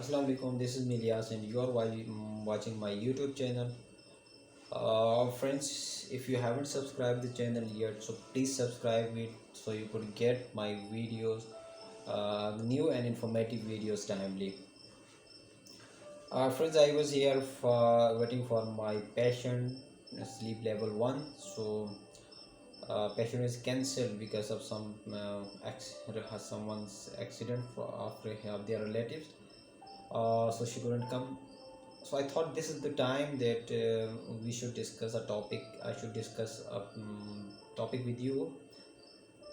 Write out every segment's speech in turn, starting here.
Assalamu alaikum, this is Milyas and you are watching my YouTube channel. Friends, if you haven't subscribed the channel yet, so please subscribe it so you could get my videos, new and informative videos timely. Friends, I was here for waiting for my patient sleep level 1. So patient is cancelled because of someone's accident after their relatives. So she couldn't come. So I thought this is the time that we should discuss a topic. I should discuss a topic with you.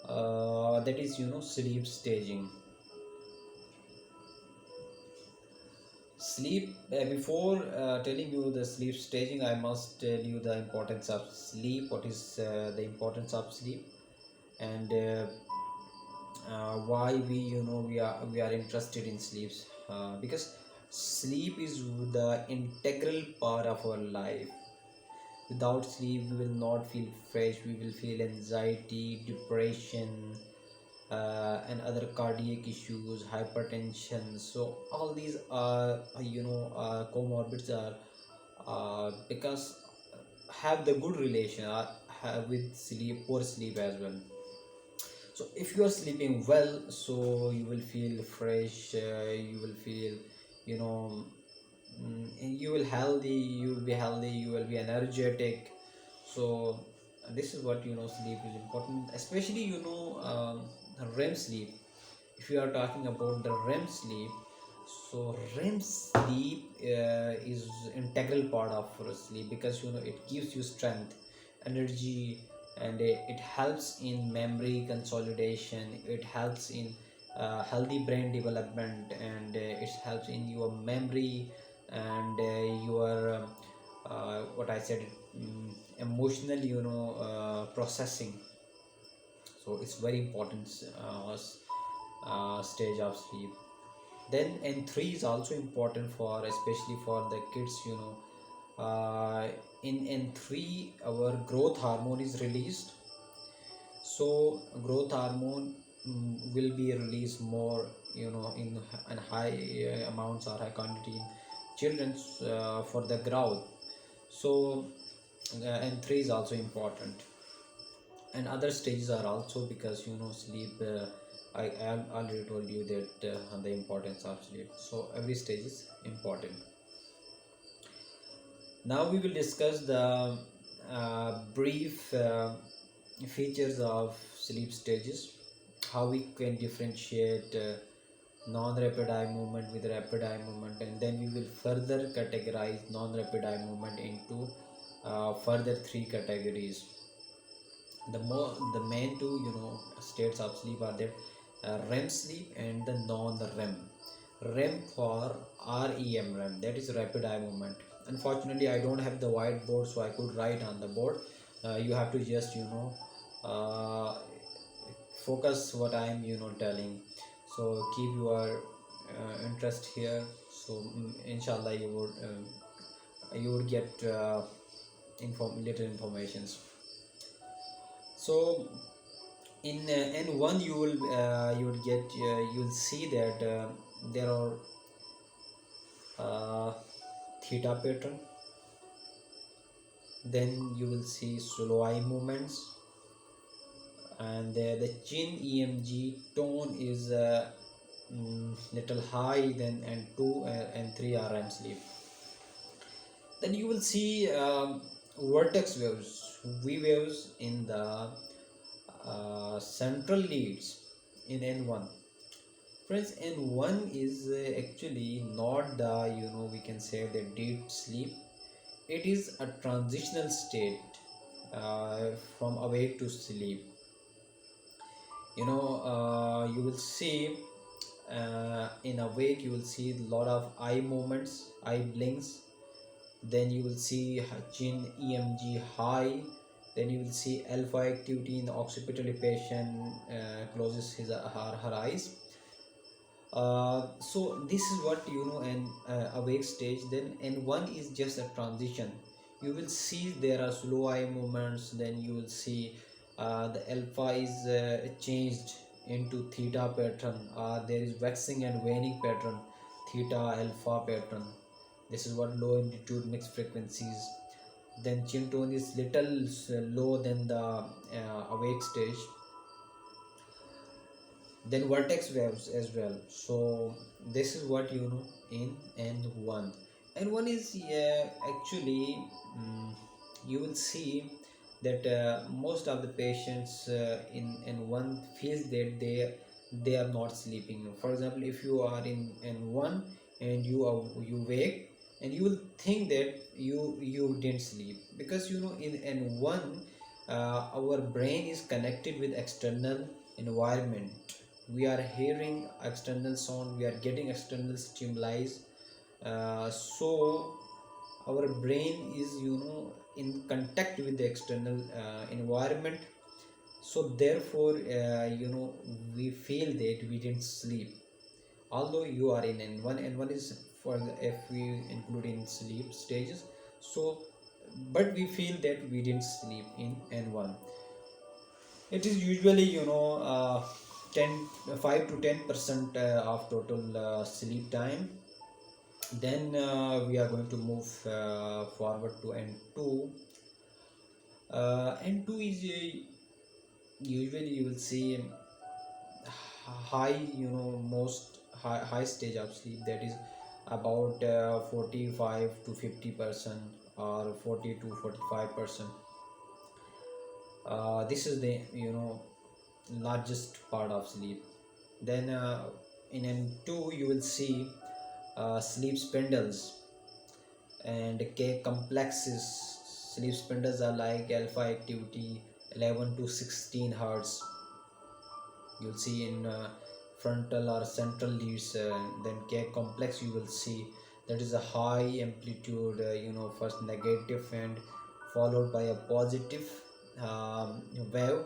That is, sleep staging. Sleep. Before telling you the sleep staging, I must tell you the importance of sleep. What is the importance of sleep, and why we are interested in sleeps? Because sleep is the integral part of our life. Without sleep, we will not feel fresh. We will feel anxiety, depression, and other cardiac issues, hypertension. So all these are, comorbids are because have the good relation have with sleep, poor sleep as well. So if you are sleeping well, so you will feel fresh. You will feel, you know, you will healthy. You will be healthy. You will be energetic. So this is what sleep is important, especially REM sleep. If you are talking about the REM sleep, so REM sleep is integral part of sleep because it gives you strength, energy, and it helps in memory consolidation. It helps in healthy brain development, and it helps in your memory and your what I said, emotional processing. So it's very important stage of sleep. Then N3 is also important for, especially for the kids. In N3 our growth hormone is released. So growth hormone will be released more, in high amounts or high quantity in children for the growth. So N3 is also important, and other stages are also, because sleep. I already told you that the importance of sleep. So every stage is important. Now we will discuss the brief features of sleep stages, how we can differentiate non-rapid eye movement with rapid eye movement, and then we will further categorize non-rapid eye movement into further three categories. The main two states of sleep are that REM sleep and the non-REM. REM for REM, that is rapid eye movement. Unfortunately, I don't have the whiteboard, so I could write on the board. You have to just uh, focus what I am telling. So keep your interest here. So inshallah you would get little informations. So in N1 you will see that there are theta pattern. Then you will see slow eye movements, and the chin EMG tone is little high. Then N2 and 3 REM sleep. Then you will see vertex waves, V waves in the central leads in N1. Friends, N1 is actually not the, we can say, the deep sleep. It is a transitional state from awake to sleep. You will see in awake, you will see a lot of eye movements, eye blinks. Then you will see chin EMG high. Then you will see alpha activity in the occipital patient closes her eyes. So this is what an awake stage. Then N1 is just a transition. You will see there are slow eye movements. Then you will see the alpha is changed into theta pattern. There is waxing and waning pattern. theta alpha pattern. This is what low amplitude mixed frequencies. Then chin tone is little low than the awake stage. Then vertex waves as well. So this is what you know in N1. N1 is actually, you will see that most of the patients in N1 feels that they are not sleeping. For example, if you are in N1 and you wake, and you will think that you didn't sleep, because you know in N1 our brain is connected with external environment. We are hearing external sound, we are getting external stimuli. So our brain is in contact with the external environment. So therefore we feel that we didn't sleep, although you are in N1. N1 is for the, if we include in sleep stages. So but we feel that we didn't sleep in N1. It is usually 10 5 to 10% of total sleep time. Then we are going to move forward to N2. N2 is usually you will see high, most high stage of sleep, that is about 45 to 50%, or 40 to 45%. This is the largest part of sleep. Then in N2 you will see sleep spindles and K complexes. Sleep spindles are like alpha activity 11 to 16 hertz. You'll see in frontal or central leads. Then K complex you will see that is a high amplitude, first negative and followed by a positive wave.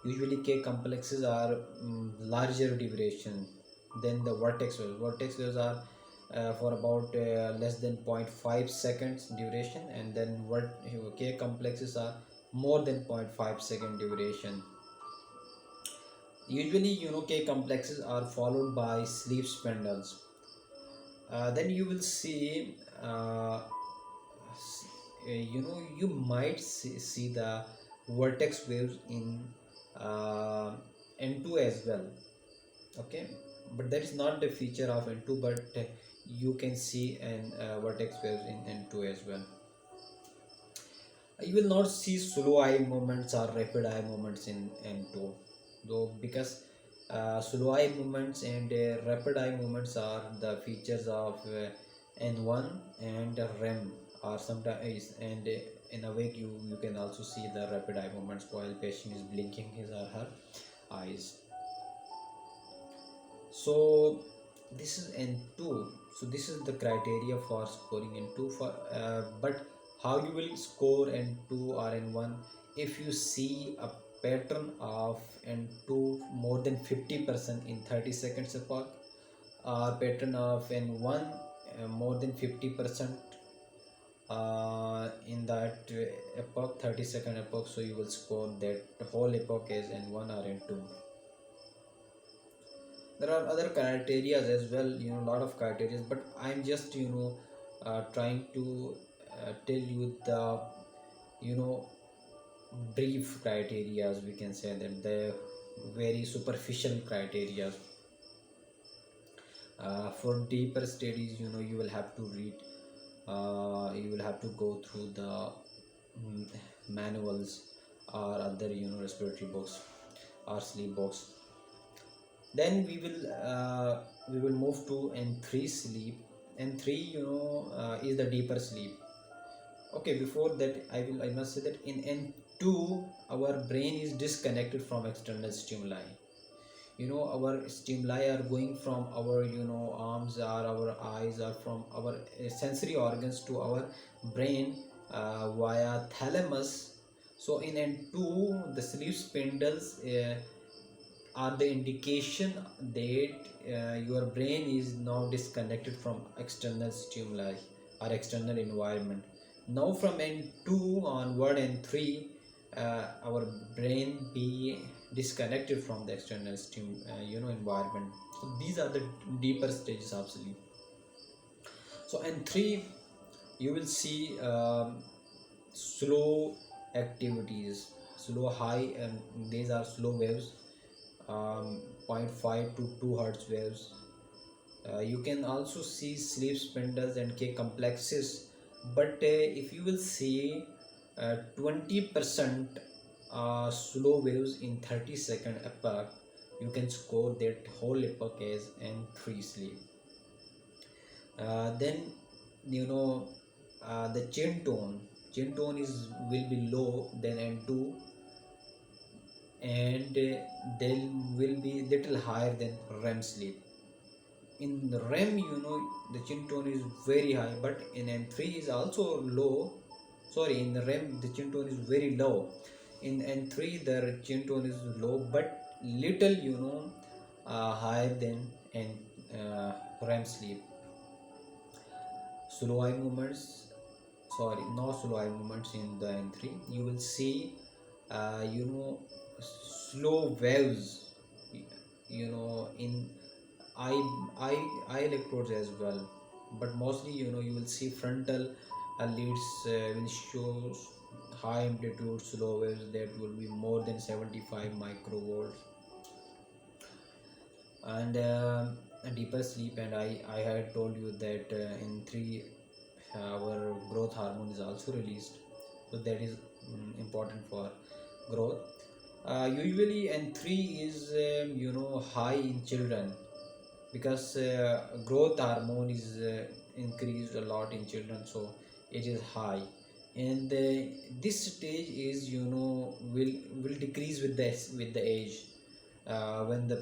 Usually K complexes are larger duration than the vertex waves. Vertex waves are for about less than 0.5 seconds duration, and then K complexes are more than 0.5 second duration. Usually K complexes are followed by sleep spindles. Then you will see you might see the vertex waves in uh, N2 as well. Okay, but that is not the feature of N2, but you can see an vertex waves in N2 as well. You will not see slow eye movements or rapid eye movements in N2, though, because slow eye movements and rapid eye movements are the features of N1 and REM, or sometimes, and in awake you can also see the rapid eye movements while patient is blinking his or her eyes. So this is N2. So this is the criteria for scoring N2. For but how you will score N2 or N1? If you see a pattern of N2 more than 50% in 30 seconds epoch, or pattern of N1 more than 50% in that epoch, 30-second epoch, so you will score that whole epoch as N1 or N2. There are other criteria as well, lot of criteria, but I'm just trying to tell you the you know brief criteria, we can say that the very superficial criteria. For deeper studies, you will have to read, you will have to go through the mm, manuals or other respiratory books or sleep books. Then we will move to N3 sleep. N3 is the deeper sleep. Okay, before that I must say that in N2 our brain is disconnected from external stimuli. Our stimuli are going from our arms or our eyes, or from our sensory organs to our brain via thalamus. So in N2 the sleep spindles are the indication that your brain is now disconnected from external stimuli or external environment. Now from N2 onward, N3, our brain be disconnected from the external environment. So these are the deeper stages of sleep. So N3 you will see slow activities, slow high, and these are slow waves, zero point 0.5 to 2 hertz waves. You can also see sleep spindles and K complexes, but if you will see 20% slow waves in 30-second epoch, you can score that whole epoch as N3 sleep. Then you know the chin tone is will be low than N2, and they will be little higher than REM sleep. In REM, the chin tone is very high, but in N3 is also low. Sorry, in the REM the chin tone is very low. In N3 the chin tone is low, but little higher than in REM sleep. Slow eye movements, sorry, not slow eye movements in the N3. You will see uh, you know slow waves, in eye eye electrodes as well, but mostly you will see frontal leads will show high amplitude slow waves that will be more than 75 microvolts. And a deeper sleep, and I had told you that in 3 our growth hormone is also released, so that is important for growth. Usually N3 is high in children, because growth hormone is increased a lot in children, so it is high. And this stage is will decrease with the age. When the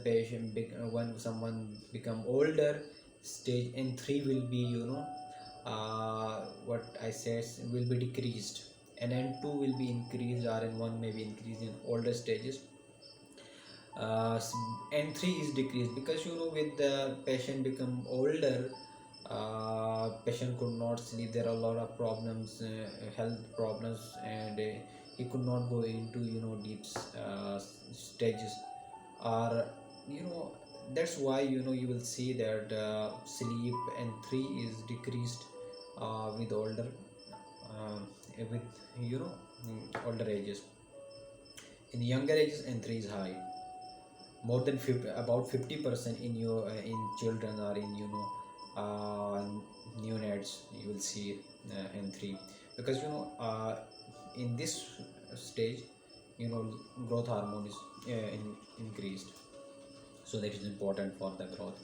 when someone become older, stage N3 will be what I said will be decreased, and N2 will be increased, or N1 may be increased in older stages. uh, N3 is decreased because with the patient become older, patient could not sleep. There are a lot of problems, health problems, and he could not go into deep stages, or you know that's why you will see that sleep N3 is decreased with older, with older ages. In younger ages N3 is high, more than 50, about 50% in your in children, or in uh, neonates. You will see N3, because in this stage growth hormone is increased, so that is important for the growth.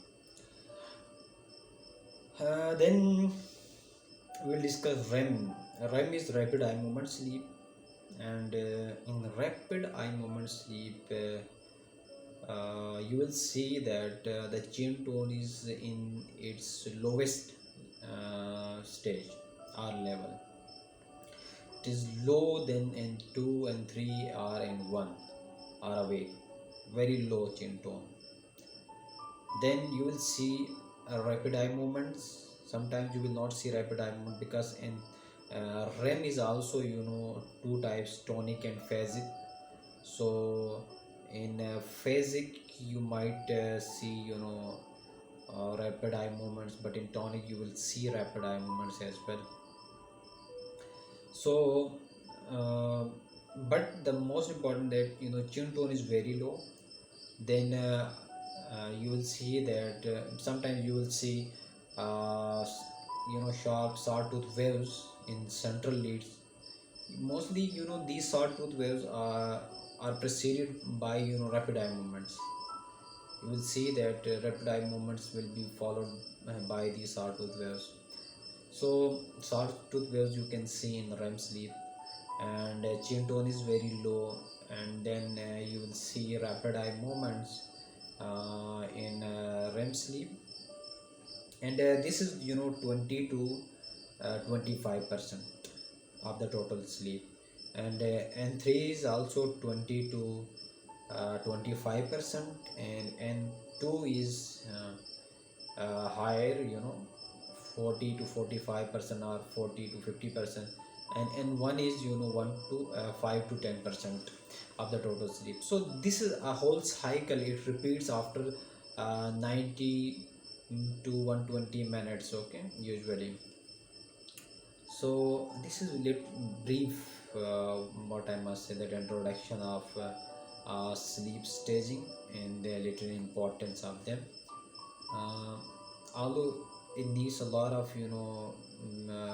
Then we'll discuss REM. REM is rapid eye movement sleep, and in rapid eye movement sleep, you will see that the chin tone is in its lowest stage or level. It is low than N2 and 3 or N1 are awake, very low chin tone. Then you will see rapid eye movements. Sometimes you will not see rapid eye movement, because in REM is also two types, tonic and phasic. So in phasic you might see rapid eye movements, but in tonic you will see rapid eye movements as well. So uh, but the most important that chin tone is very low. Then you will see that sometimes you will see uh, sharp sawtooth waves in central leads. Mostly these sawtooth waves are preceded by rapid eye movements. You will see that rapid eye movements will be followed by these sawtooth waves. So sawtooth waves you can see in REM sleep, and chin tone is very low, and then you will see rapid eye movements in REM sleep, and this is 20 to 25% of the total sleep. And N3 is also 20 to 25%, and N2 is higher, 40 to 45%, or 40 to 50%, and N1 is 1 to 5 to 10% of the total sleep. So this is a whole cycle, it repeats after 90 to 120 minutes, okay, usually. So this is brief, what I must say, that introduction of sleep staging and the little importance of them. uh, Although it needs a lot of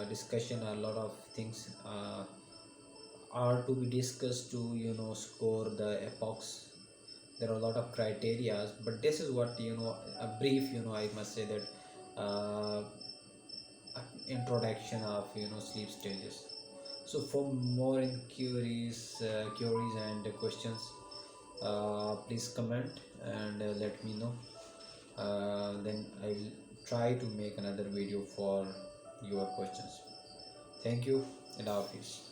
discussion, a lot of things are to be discussed to score the epochs. There are a lot of criteria, but this is what a brief, I must say that uh, introduction of sleep stages. So for more queries and questions, please comment and let me know. Then I will try to make another video for your questions. Thank you and office.